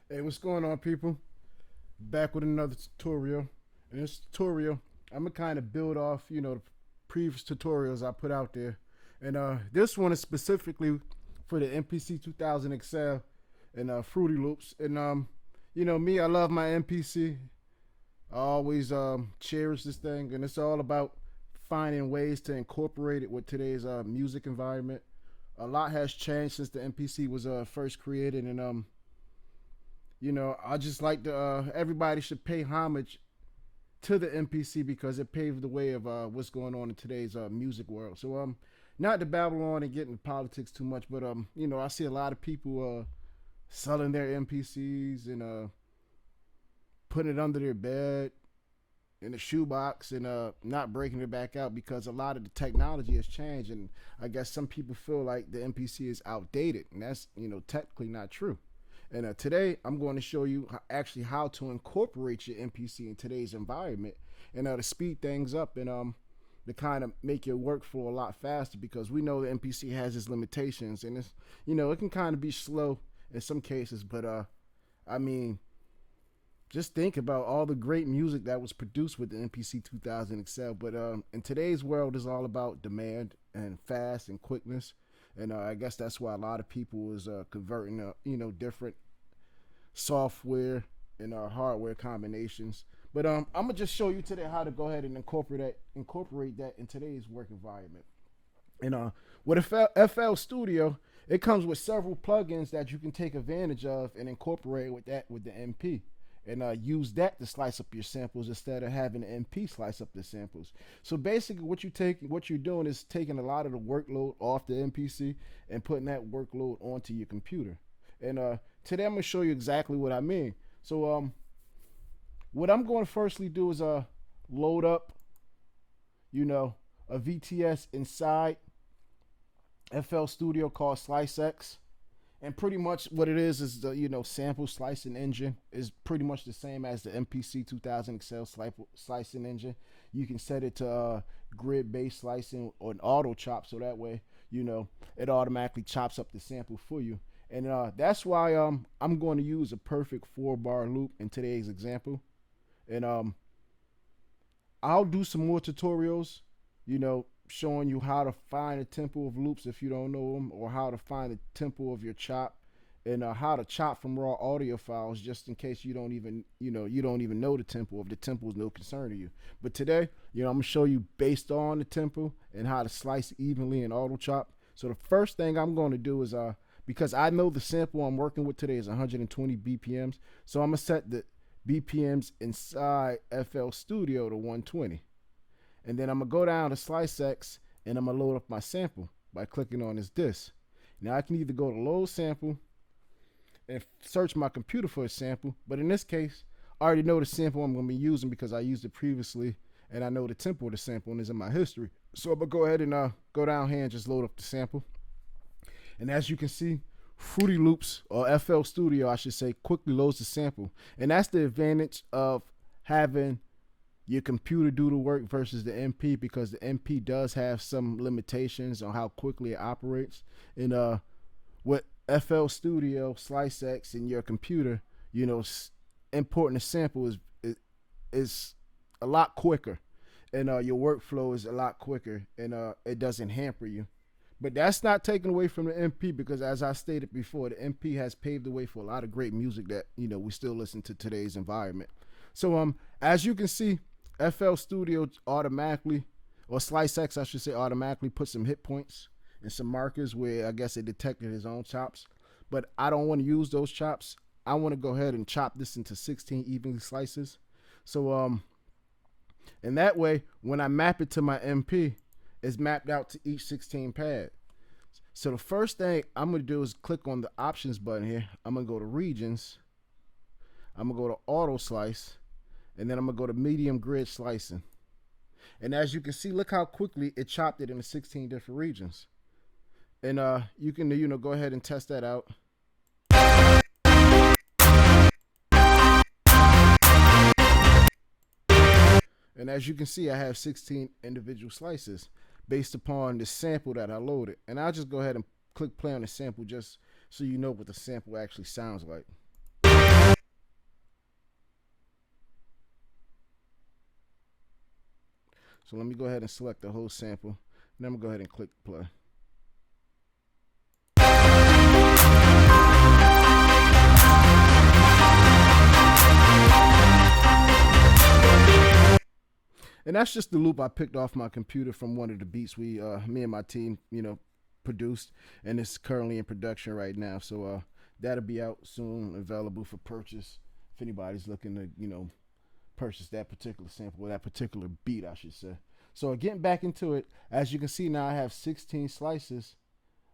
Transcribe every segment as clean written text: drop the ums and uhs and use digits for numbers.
Hey, what's going on, people? Back with another tutorial. In this tutorial, I'm gonna kind of build off, the previous tutorials I put out there, and this one is specifically for the MPC 2000xl and Fruity Loops. And me, I love my MPC. I always cherish this thing, and it's all about finding ways to incorporate it with today's music environment. A lot has changed since the MPC was first created, and I just like to. Everybody should pay homage to the MPC because it paved the way of what's going on in today's music world. So not to babble on and get into politics too much, but I see a lot of people selling their MPCs and putting it under their bed in a shoebox and not breaking it back out because a lot of the technology has changed, and I guess some people feel like the MPC is outdated, and that's technically not true. And today I'm going to show you actually how to incorporate your MPC in today's environment and to speed things up and to kind of make your workflow a lot faster, because we know the MPC has its limitations, and it's it can kind of be slow in some cases, but I mean, just think about all the great music that was produced with the MPC 2000xl. But in today's world, is all about demand and fast and quickness, and I guess that's why a lot of people is converting different software and hardware combinations. But I'm gonna just show you today how to go ahead and incorporate that in today's work environment. And with FL Studio, it comes with several plugins that you can take advantage of and incorporate with the MP, and use that to slice up your samples instead of having the MP slice up the samples. So basically, what you're doing is taking a lot of the workload off the MPC and putting that workload onto your computer. And today I'm gonna show you exactly what I mean. So what I'm going to firstly do is load up, a VTS inside FL Studio called SliceX. And pretty much what it is the sample slicing engine is pretty much the same as the MPC 2000xl slicing engine. You can set it to grid based slicing or an auto chop, so that way it automatically chops up the sample for you. And that's why I'm going to use a perfect 4-bar loop in today's example. And I'll do some more tutorials, showing you how to find the tempo of loops if you don't know them, or how to find the tempo of your chop, and how to chop from raw audio files, just in case you don't even know the tempo. If the tempo is no concern to you, but today I'm gonna show you based on the tempo and how to slice evenly in auto chop. So the first thing I'm going to do is because I know the sample I'm working with today is 120 BPMs, so I'm gonna set the BPMs inside FL Studio to 120. And then I'm gonna go down to SliceX and I'm gonna load up my sample by clicking on this disc. Now I can either go to load sample and search my computer for a sample, but in this case, I already know the sample I'm gonna be using because I used it previously, and I know the tempo of the sample and is in my history. So I'm gonna go ahead and go down here and just load up the sample. And as you can see, Fruity Loops, or FL Studio I should say, quickly loads the sample. And that's the advantage of having your computer do the work versus the MP, because the MP does have some limitations on how quickly it operates. And with FL Studio, SliceX, and your computer, importing a sample is a lot quicker, and your workflow is a lot quicker, and it doesn't hamper you. But that's not taken away from the MP, because as I stated before, the MP has paved the way for a lot of great music that we still listen to today's environment. So as you can see, FL Studio automatically, or SliceX I should say, automatically put some hit points and some markers where I guess it detected his own chops. But I don't want to use those chops. I want to go ahead and chop this into 16 evenly slices. So and that way when I map it to my MP, it's mapped out to each 16 pad. So the first thing I'm gonna do is click on the options button here. I'm gonna go to regions, I'm gonna go to auto slice, and then I'm gonna go to medium grid slicing. And as you can see, look how quickly it chopped it into 16 different regions. And you can go ahead and test that out. And as you can see, I have 16 individual slices based upon the sample that I loaded. And I'll just go ahead and click play on the sample just so you know what the sample actually sounds like. So let me go ahead and select the whole sample. And then I'm going to go ahead and click play. And that's just the loop I picked off my computer from one of the beats me and my team, produced, and it's currently in production right now. So that'll be out soon, available for purchase if anybody's looking to, purchase that particular sample or that particular beat, I should say. So getting back into it, as you can see now, I have 16 slices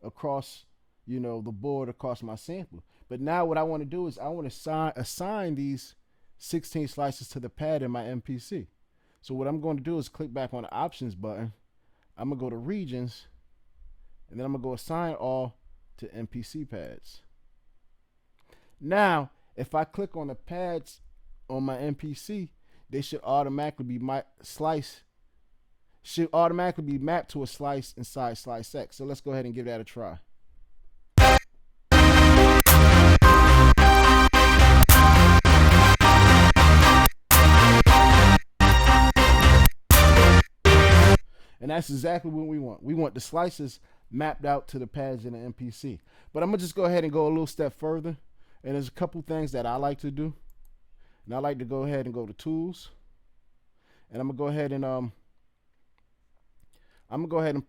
across, the board across my sample. But now what I want to do is I want to assign these 16 slices to the pad in my MPC. So what I'm going to do is click back on the options button. I'm going to go to regions, and then I'm going to go assign all to MPC pads. Now, if I click on the pads on my MPC, they should automatically be mapped to a slice inside SliceX. So let's go ahead and give that a try. And that's exactly what we want. We want the slices mapped out to the pads in the MPC. But I'm going to just go ahead and go a little step further. And there's a couple things that I like to do. And I like to go ahead and go to Tools. And I'm going to go ahead and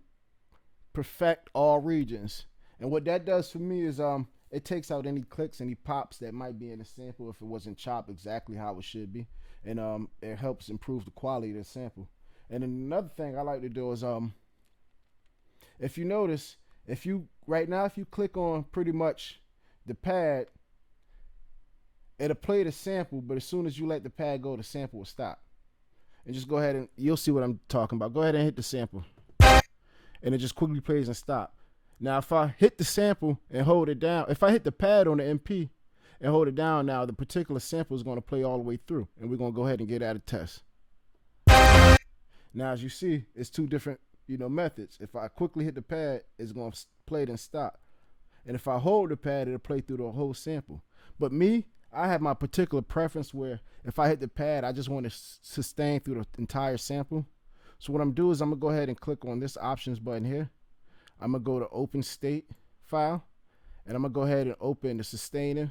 perfect all regions. And what that does for me is it takes out any clicks, any pops that might be in the sample if it wasn't chopped exactly how it should be. And it helps improve the quality of the sample. And then another thing I like to do is if you notice, if you click on pretty much the pad, it'll play the sample, but as soon as you let the pad go, the sample will stop. And just go ahead and you'll see what I'm talking about. Go ahead and hit the sample. And it just quickly plays and stop. Now if I hit the sample and hold it down, if I hit the pad on the MP and hold it down now, the particular sample is going to play all the way through. And we're going to go ahead and get at a test. Now, as you see, it's two different, methods. If I quickly hit the pad, it's going to play it and stop. And if I hold the pad, it'll play through the whole sample. But me, I have my particular preference where if I hit the pad, I just want to sustain through the entire sample. So what I'm doing is I'm going to go ahead and click on this options button here. I'm going to go to open state file. And I'm going to go ahead and open the sustainer,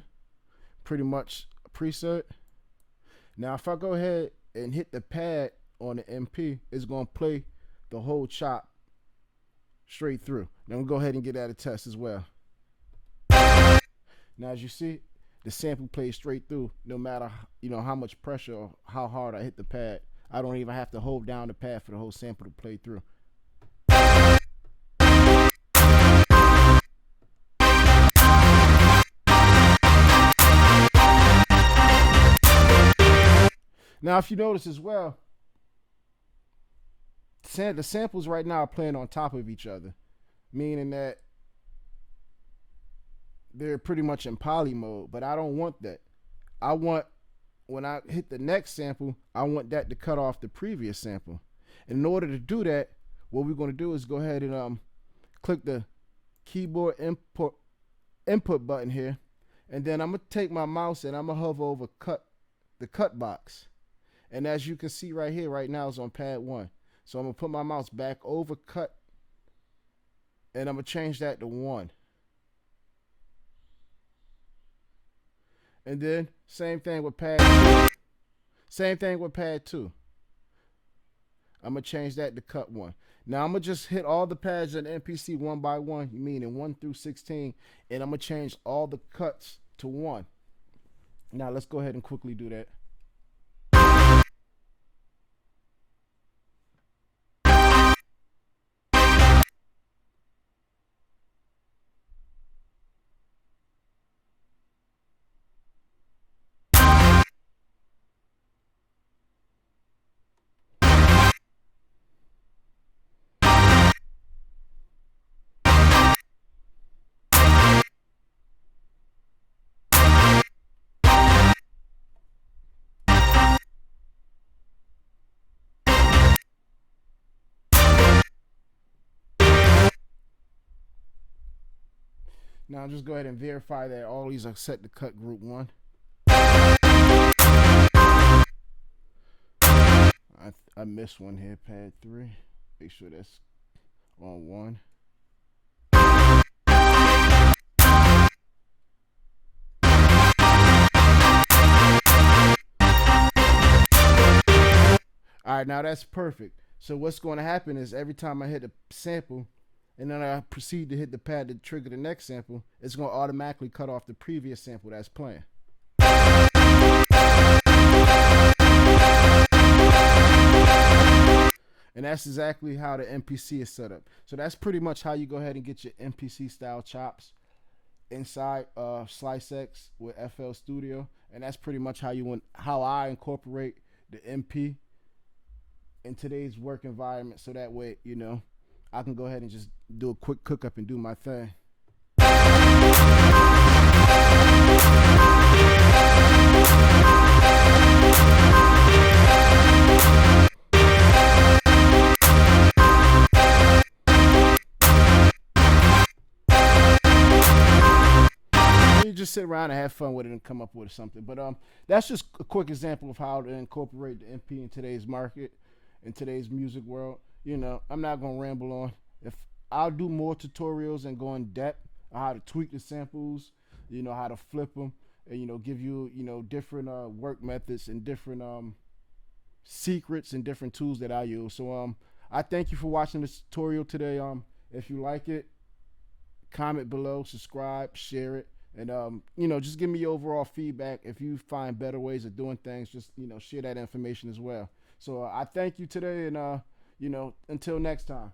pretty much preset. Now, if I go ahead and hit the pad on the MP, it's going to play the whole chop straight through. Now I'm going to go ahead and get that a test as well. Now as you see, the sample plays straight through no matter how much pressure or how hard I hit the pad. I don't even have to hold down the pad for the whole sample to play through. Now if you notice as well, the samples right now are playing on top of each other, meaning that they're pretty much in poly mode, but I don't want that. I want, when I hit the next sample, I want that to cut off the previous sample. And in order to do that, what we're going to do is go ahead and click the keyboard input button here, and then I'm going to take my mouse and I'm going to hover over the cut box. And as you can see right here, right now it's on pad 1. So I'm going to put my mouse back over cut, and I'm going to change that to 1. And then same thing with pad 2. Same thing with pad 2. I'm going to change that to cut 1. Now I'm going to just hit all the pads in the MPC one by one, meaning 1 through 16, and I'm going to change all the cuts to 1. Now let's go ahead and quickly do that. Now just go ahead and verify that all these are set to cut group 1. I missed one here, pad 3. Make sure that's on 1. All right, now that's perfect. So what's going to happen is every time I hit a sample and then I proceed to hit the pad to trigger the next sample, it's going to automatically cut off the previous sample that's playing. And that's exactly how the MPC is set up. So that's pretty much how you go ahead and get your MPC style chops inside SliceX with FL Studio. And that's pretty much how I incorporate the MP in today's work environment, so that way, you know, I can go ahead and just do a quick cook up and do my thing. You just sit around and have fun with it and come up with something. But that's just a quick example of how to incorporate the MP in today's market, in today's music world. You know, I'm not gonna ramble on. If I'll do more tutorials and go in depth on how to tweak the samples, you know, how to flip them, and, you know, give you, you know, different work methods and different secrets and different tools that I use. So I thank you for watching this tutorial today. If you like it, comment below, subscribe, share it. And you know, just give me your overall feedback. If you find better ways of doing things, just, you know, share that information as well. So I thank you today, and you know, until next time.